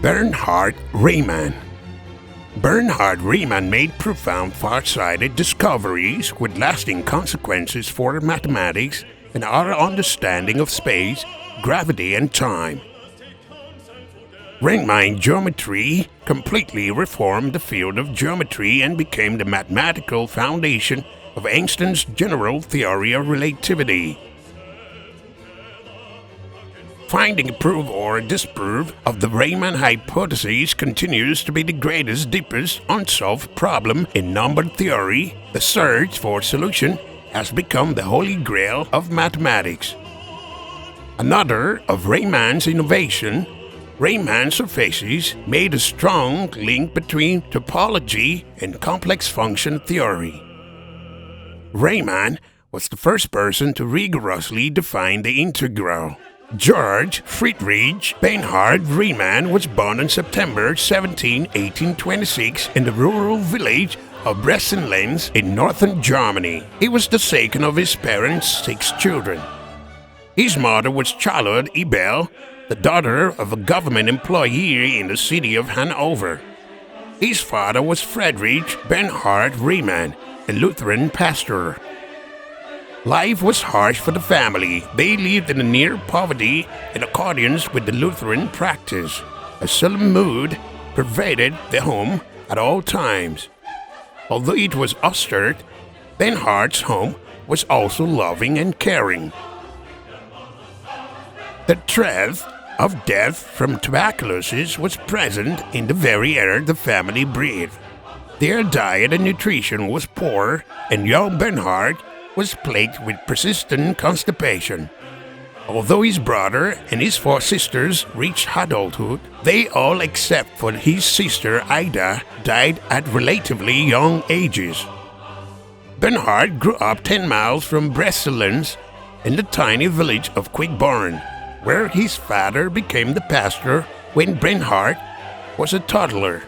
Bernhard Riemann. Bernhard Riemann made profound far-sighted discoveries with lasting consequences for mathematics and our understanding of space, gravity, and time. Riemann geometry completely reformed the field of geometry and became the mathematical foundation of Einstein's general theory of relativity. Finding proof or disproof of the Riemann hypothesis continues to be the greatest, deepest unsolved problem in number theory. The search for solution has become the holy grail of mathematics. Another of Riemann's innovation, Riemann surfaces made a strong link between topology and complex function theory. Riemann was the first person to rigorously define the integral. George Friedrich Bernhard Riemann was born on September 17, 1826 in the rural village of Bressenlenz in northern Germany. He was the second of his parents' 6 children. His mother was Charlotte Ebel, the daughter of a government employee in the city of Hanover. His father was Friedrich Bernhard Riemann, a Lutheran pastor. Life was harsh for the family. They lived in a near poverty in accordance with the Lutheran practice. A solemn mood pervaded the home at all times. Although it was austere, Bernhard's home was also loving and caring. The threat of death from tuberculosis was present in the very air the family breathed. Their diet and nutrition was poor, and young Bernhard was plagued with persistent constipation. Although his brother and his 4 sisters reached adulthood, they all except for his sister Ida died at relatively young ages. Bernhard grew up 10 miles from Bressenlenz in the tiny village of Quickborn, where his father became the pastor when Bernhard was a toddler.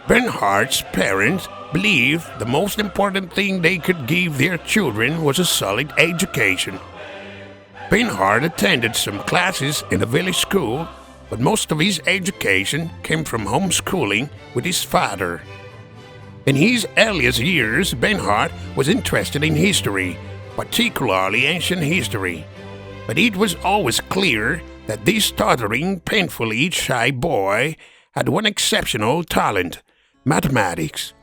Bernhard's parents believed the most important thing they could give their children was a solid education. Bernhard attended some classes in a village school, but most of his education came from homeschooling with his father. In his earliest years, Bernhard was interested in history, particularly ancient history. But it was always clear that this stuttering, painfully shy boy had one exceptional talent: mathematics.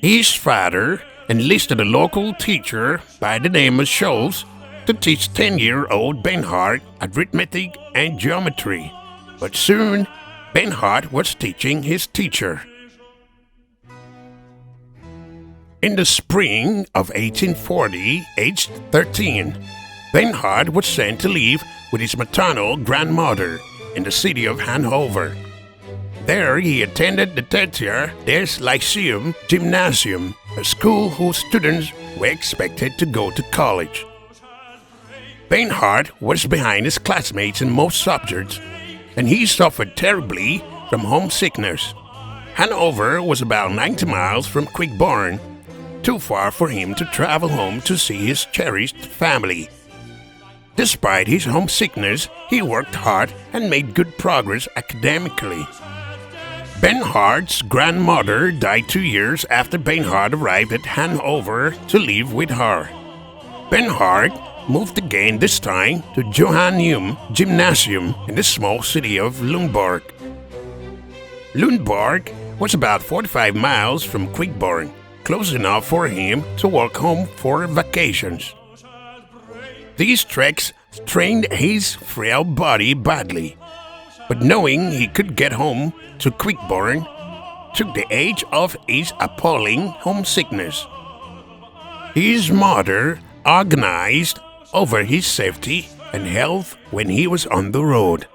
His father enlisted a local teacher by the name of Schultz to teach 10-year-old Bernhard arithmetic and geometry. But soon, Bernhard was teaching his teacher. In the spring of 1840, aged 13, Bernhard was sent to live with his maternal grandmother in the city of Hanover. There he attended the Tertiär des Lyceum Gymnasium, a school whose students were expected to go to college. Bernhard was behind his classmates in most subjects, and he suffered terribly from homesickness. Hanover was about 90 miles from Quickborn, too far for him to travel home to see his cherished family. Despite his homesickness, he worked hard and made good progress academically. Bernhard's grandmother died 2 years after Bernhard arrived at Hanover to live with her. Bernhard moved again, this time to Johanneum Gymnasium in the small city of Lundborg. Lundborg was about 45 miles from Quickborn, close enough for him to walk home for vacations. These treks strained his frail body badly, but knowing he could get home to Quickborn took the edge off his appalling homesickness. His mother agonized over his safety and health when he was on the road.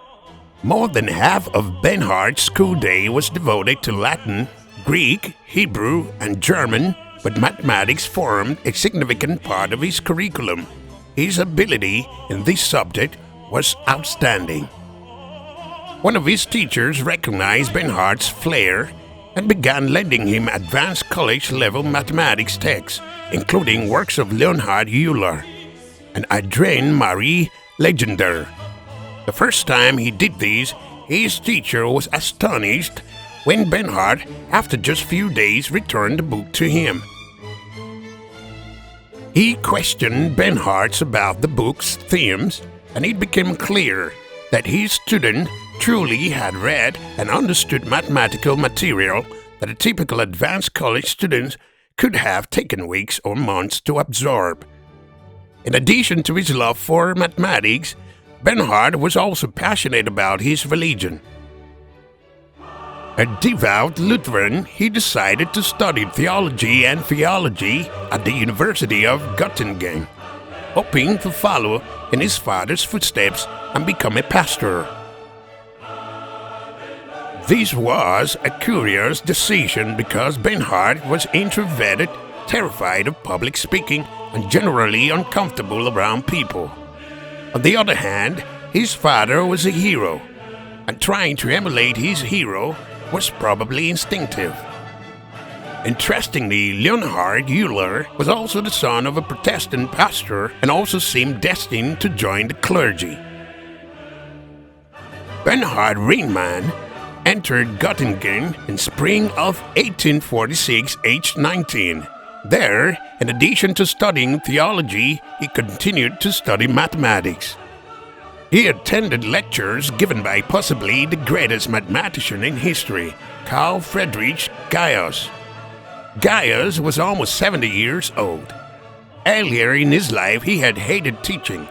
More than half of Bernhard's school day was devoted to Latin, Greek, Hebrew, and German, but mathematics formed a significant part of his curriculum. His ability in this subject was outstanding. One of his teachers recognized Bernhard's flair and began lending him advanced college-level mathematics texts, including works of Leonhard Euler and Adrien Marie Legendre. The first time he did these, his teacher was astonished when Bernhard, after just few days, returned the book to him. He questioned Bernhard about the book's themes, and it became clear that his student truly had read and understood mathematical material that a typical advanced college student could have taken weeks or months to absorb. In addition to his love for mathematics, Bernhard was also passionate about his religion. A devout Lutheran, he decided to study theology and theology at the University of Göttingen, hoping to follow in his father's footsteps and become a pastor. This was a curious decision because Bernhard was introverted, terrified of public speaking, and generally uncomfortable around people. On the other hand, his father was a hero, and trying to emulate his hero was probably instinctive. Interestingly, Leonhard Euler was also the son of a Protestant pastor and also seemed destined to join the clergy. Bernhard Riemann entered Göttingen in spring of 1846, aged 19. There, in addition to studying theology, he continued to study mathematics. He attended lectures given by possibly the greatest mathematician in history, Carl Friedrich Gauss. Gauss was almost 70 years old. Earlier in his life, he had hated teaching,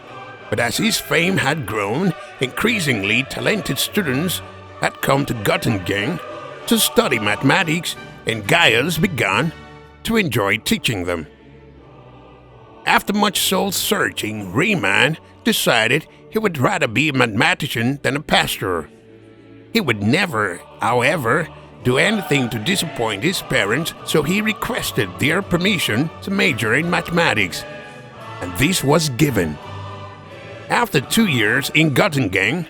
but as his fame had grown, increasingly talented students had come to Göttingen to study mathematics, and Gauss began to enjoy teaching them. After much soul-searching, Riemann decided he would rather be a mathematician than a pastor. He would never, however, do anything to disappoint his parents, so he requested their permission to major in mathematics, and this was given. After 2 years in Göttingen,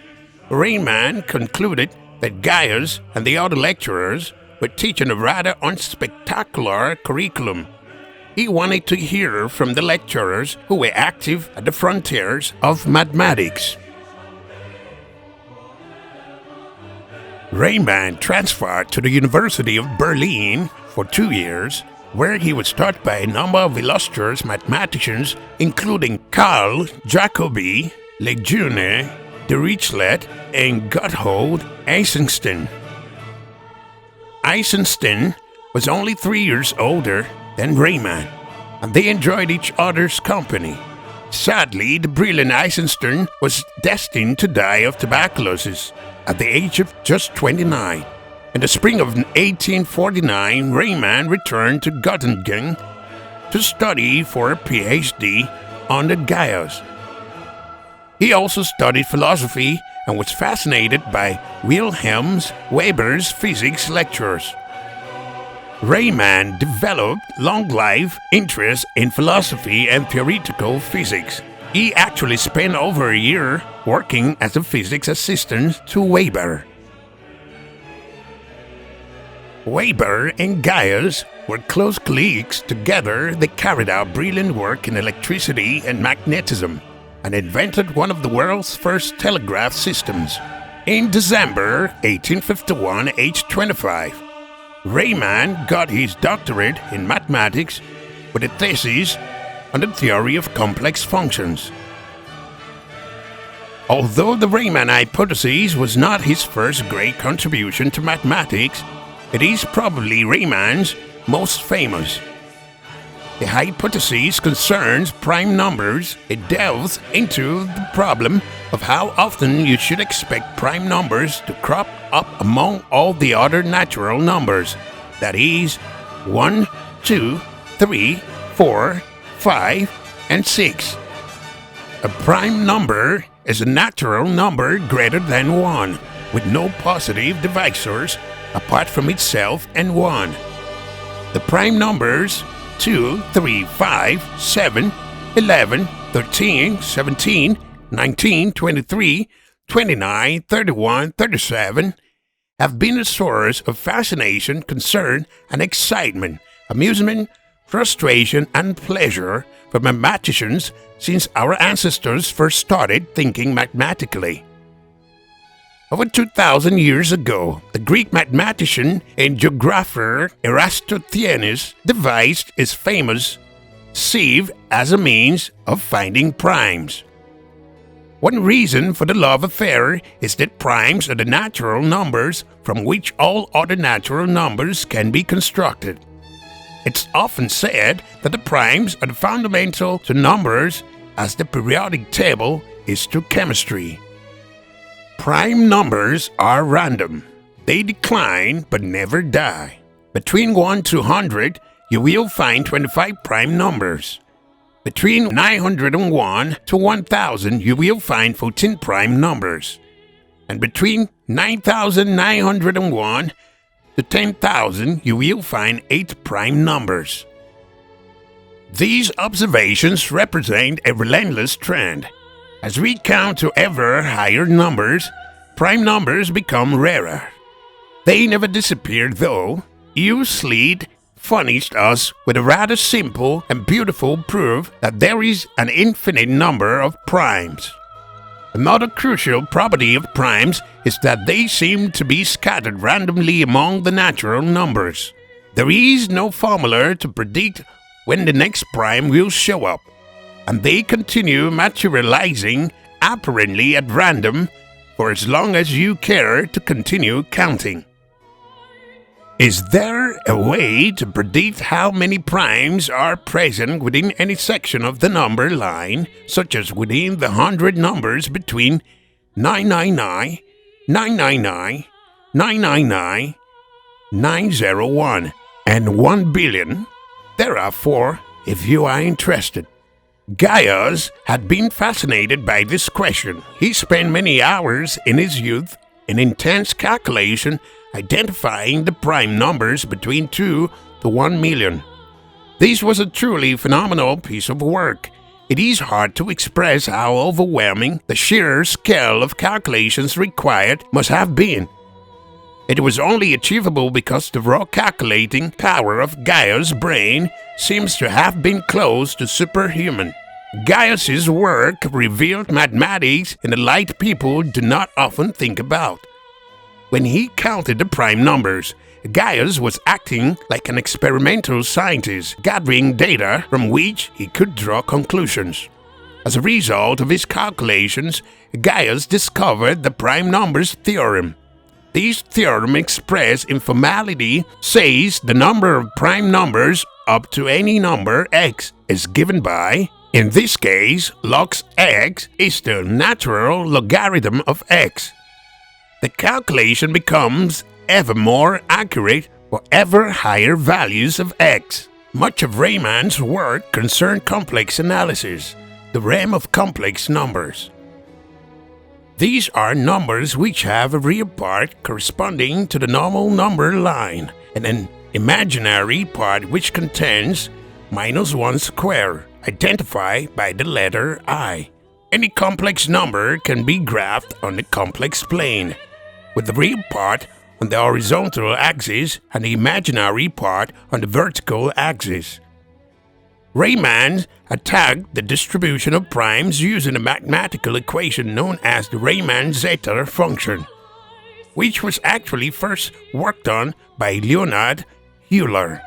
Riemann concluded that Gauss and the other lecturers were teaching a rather unspectacular curriculum. He wanted to hear from the lecturers who were active at the frontiers of mathematics. Riemann transferred to the University of Berlin for 2 years, where he was taught by a number of illustrious mathematicians, including Carl Jacobi, Lejeune, Dirichlet, and Gotthold Eisenstein. Eisenstein was only 3 years older than Riemann, and they enjoyed each other's company. Sadly, the brilliant Eisenstein was destined to die of tuberculosis at the age of just 29. In the spring of 1849, Riemann returned to Göttingen to study for a PhD under Gauss. He also studied philosophy and was fascinated by Wilhelm Weber's physics lectures. Riemann developed long-life interest in philosophy and theoretical physics. He actually spent over a year working as a physics assistant to Weber. Weber and Gauss were close colleagues. Together, they carried out brilliant work in electricity and magnetism, and invented one of the world's first telegraph systems. In December 1851, aged 25, Riemann got his doctorate in mathematics with a thesis on the theory of complex functions. Although the Riemann hypothesis was not his first great contribution to mathematics, it is probably Riemann's most famous. The hypothesis concerns prime numbers. It delves into the problem of how often you should expect prime numbers to crop up among all the other natural numbers. That is, 1, 2, 3, 4, 5, and 6. A prime number is a natural number greater than 1, with no positive divisors apart from itself and 1. The prime numbers 2, 3, 5, 7, 11, 13, 17, 19, 23, 29, 31, 37, have been a source of fascination, concern, and excitement, amusement, frustration, and pleasure for mathematicians since our ancestors first started thinking mathematically. Over 2,000 years ago, the Greek mathematician and geographer Eratosthenes devised his famous sieve as a means of finding primes. One reason for the love affair is that primes are the natural numbers from which all other natural numbers can be constructed. It's often said that the primes are fundamental to numbers as the periodic table is to chemistry. Prime numbers are random. They decline but never die. Between 1 to 100, you will find 25 prime numbers. Between 901 to 1000, you will find 14 prime numbers. And between 9901 to 10,000, you will find 8 prime numbers. These observations represent a relentless trend. As we count to ever higher numbers, prime numbers become rarer. They never disappear though. Euclid furnished us with a rather simple and beautiful proof that there is an infinite number of primes. Another crucial property of primes is that they seem to be scattered randomly among the natural numbers. There is no formula to predict when the next prime will show up, and they continue materializing apparently at random for as long as you care to continue counting. Is there a way to predict how many primes are present within any section of the number line, such as within the 100 numbers between 999, 999, 999, 901, and 1 billion? There are 4 if you are interested. Gauss had been fascinated by this question. He spent many hours in his youth in intense calculation identifying the prime numbers between 2 to 1 million. This was a truly phenomenal piece of work. It is hard to express how overwhelming the sheer scale of calculations required must have been. It was only achievable because the raw calculating power of Gauss' brain seems to have been close to superhuman. Gauss' work revealed mathematics in a light people do not often think about. When he counted the prime numbers, Gauss was acting like an experimental scientist, gathering data from which he could draw conclusions. As a result of his calculations, Gauss discovered the prime numbers theorem. This theorem expressed in formality says the number of prime numbers up to any number x is given by, in this case, log x is the natural logarithm of x. The calculation becomes ever more accurate for ever higher values of x. Much of Riemann's work concerned complex analysis, the realm of complex numbers. These are numbers which have a real part corresponding to the normal number line and an imaginary part which contains -1 square, identified by the letter I. Any complex number can be graphed on the complex plane, with the real part on the horizontal axis and the imaginary part on the vertical axis. Riemann attacked the distribution of primes using a mathematical equation known as the Riemann zeta function, which was actually first worked on by Leonhard Euler.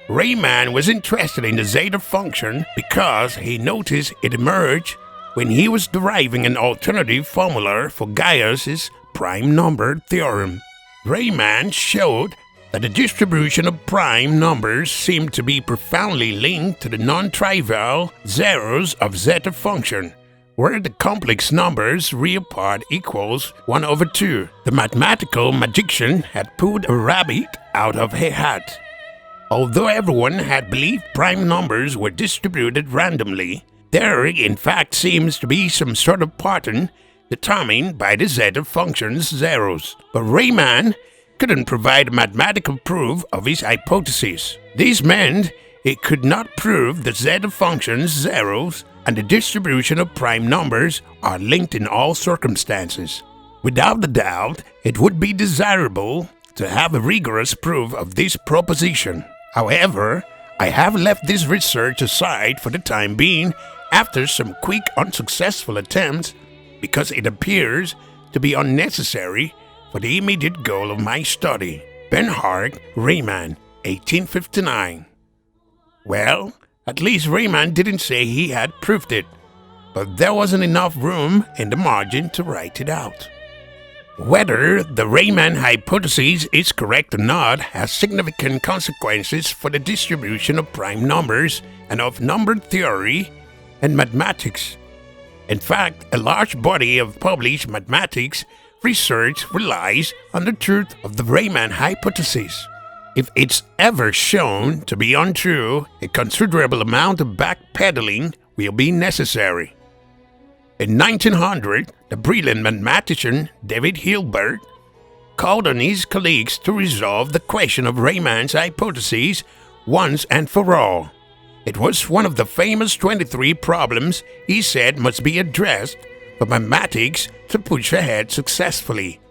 Riemann was interested in the zeta function because he noticed it emerged when he was deriving an alternative formula for Gauss' prime number theorem. Riemann showed that the distribution of prime numbers seemed to be profoundly linked to the non-trivial zeros of zeta function, where the complex number's real part equals 1/2. The mathematical magician had pulled a rabbit out of a hat. Although everyone had believed prime numbers were distributed randomly, there in fact seems to be some sort of pattern determined by the zeta function's zeros. But Riemann couldn't provide a mathematical proof of his hypothesis. This meant he could not prove that zeta function's zeros and the distribution of prime numbers are linked in all circumstances. Without a doubt, it would be desirable to have a rigorous proof of this proposition. However, I have left this research aside for the time being after some quick unsuccessful attempts because it appears to be unnecessary for the immediate goal of my study. Bernhard Riemann, 1859. Well, at least Riemann didn't say he had proved it, but there wasn't enough room in the margin to write it out. Whether the Riemann hypothesis is correct or not has significant consequences for the distribution of prime numbers and of number theory and mathematics. In fact, a large body of published mathematics research relies on the truth of the Riemann hypothesis. If it's ever shown to be untrue, a considerable amount of backpedaling will be necessary. In 1900, the brilliant mathematician David Hilbert called on his colleagues to resolve the question of Riemann's hypothesis once and for all. It was one of the famous 23 problems he said must be addressed for mathematics to push ahead successfully.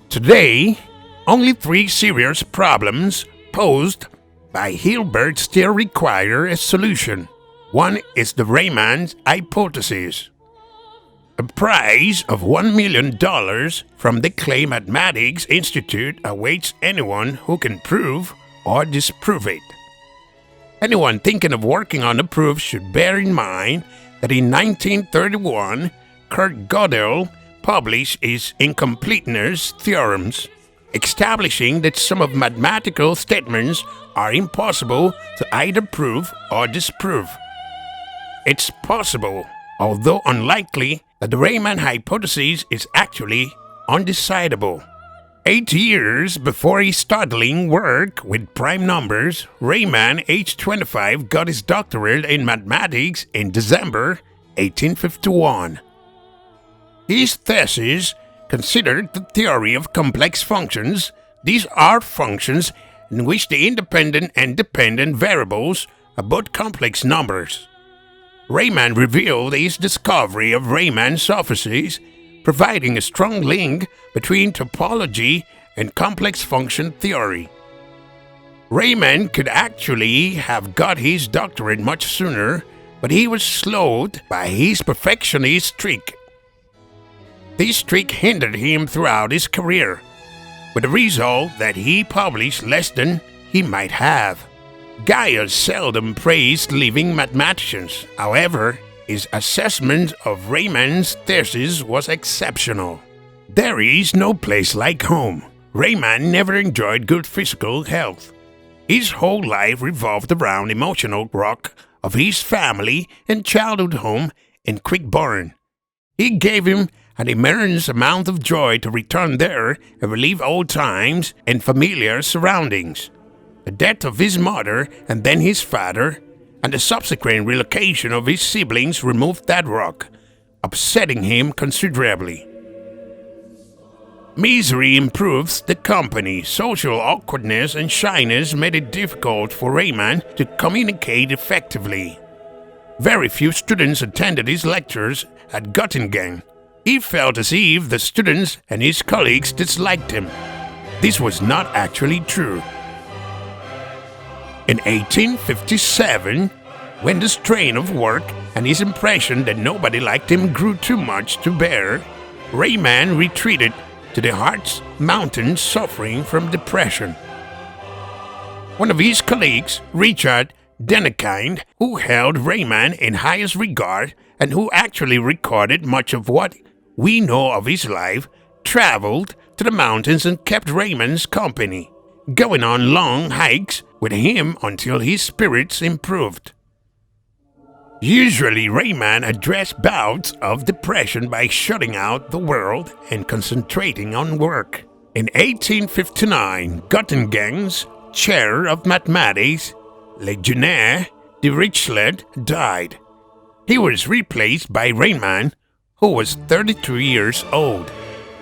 Today, only 3 serious problems posed by Hilbert still require a solution. One is the Riemann hypothesis. A prize of $1 million from the Clay Mathematics Institute awaits anyone who can prove or disprove it. Anyone thinking of working on the proof should bear in mind that in 1931, Kurt Gödel published his incompleteness theorems, establishing that some of mathematical statements are impossible to either prove or disprove. It's possible, although unlikely, that the Riemann hypothesis is actually undecidable. 8 years before his startling work with prime numbers, Riemann, aged 25, got his doctorate in mathematics in December 1851. His thesis considered the theory of complex functions. These are functions in which the independent and dependent variables are both complex numbers. Riemann revealed his discovery of Riemann's surfaces, providing a strong link between topology and complex function theory. Riemann could actually have got his doctorate much sooner, but he was slowed by his perfectionist streak. This streak hindered him throughout his career, with the result that he published less than he might have. Gauss seldom praised living mathematicians. However, his assessment of Riemann's thesis was exceptional. There is no place like home. Riemann never enjoyed good physical health. His whole life revolved around emotional rock of his family and childhood home in Quickborn. It gave him an immense amount of joy to return there and relive old times and familiar surroundings. The death of his mother and then his father, and the subsequent relocation of his siblings removed that rock, upsetting him considerably. Misery improves the company. Social awkwardness and shyness made it difficult for Riemann to communicate effectively. Very few students attended his lectures at Göttingen. He felt as if the students and his colleagues disliked him. This was not actually true. In 1857, when the strain of work and his impression that nobody liked him grew too much to bear, Riemann retreated to the Harz Mountains suffering from depression. One of his colleagues, Richard Denekind, who held Riemann in highest regard and who actually recorded much of what we know of his life, traveled to the mountains and kept Riemann's company, going on long hikes with him until his spirits improved. Usually, Riemann addressed bouts of depression by shutting out the world and concentrating on work. In 1859, Göttingen's chair of mathematics, Legionnaire Dirichlet, died. He was replaced by Riemann, who was 32 years old.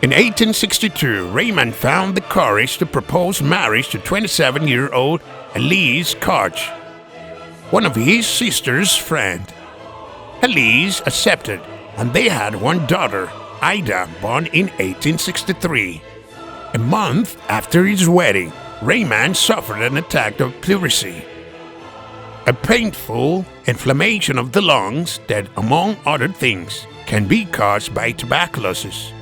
In 1862, Riemann found the courage to propose marriage to 27-year-old Elise Koch, one of his sister's friends. Elise accepted, and they had one daughter, Ida, born in 1863. A month after his wedding, Riemann suffered an attack of pleurisy, a painful inflammation of the lungs that, among other things, can be caused by tuberculosis.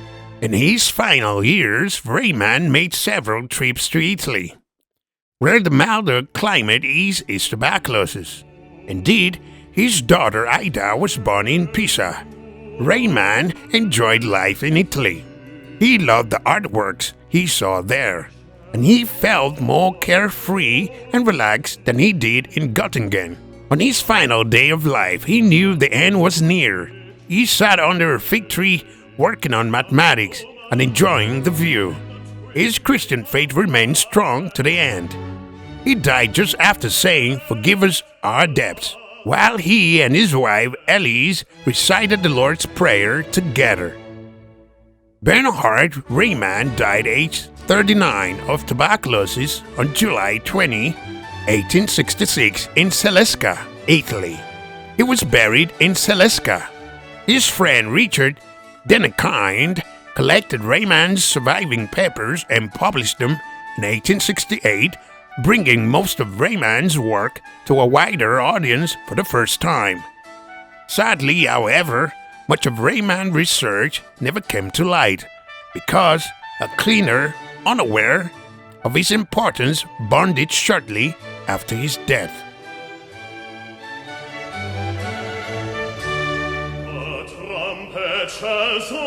In his final years, Riemann made several trips to Italy, where the milder climate eased his tuberculosis. Indeed, his daughter Ida was born in Pisa. Riemann enjoyed life in Italy. He loved the artworks he saw there, and he felt more carefree and relaxed than he did in Göttingen. On his final day of life, he knew the end was near. He sat under a fig tree working on mathematics and enjoying the view. His Christian faith remained strong to the end. He died just after saying, "Forgive us our debts," while he and his wife Elise recited the Lord's Prayer together. Bernhard Riemann died aged 39 of tuberculosis on July 20, 1866 in Selesca, Italy. He was buried in Selesca. His friend Richard Denekind collected Riemann's surviving papers and published them in 1868, bringing most of Riemann's work to a wider audience for the first time. Sadly, however, much of Riemann's research never came to light because a cleaner, unaware of his importance, burned it shortly after his death. The trumpet shall sound.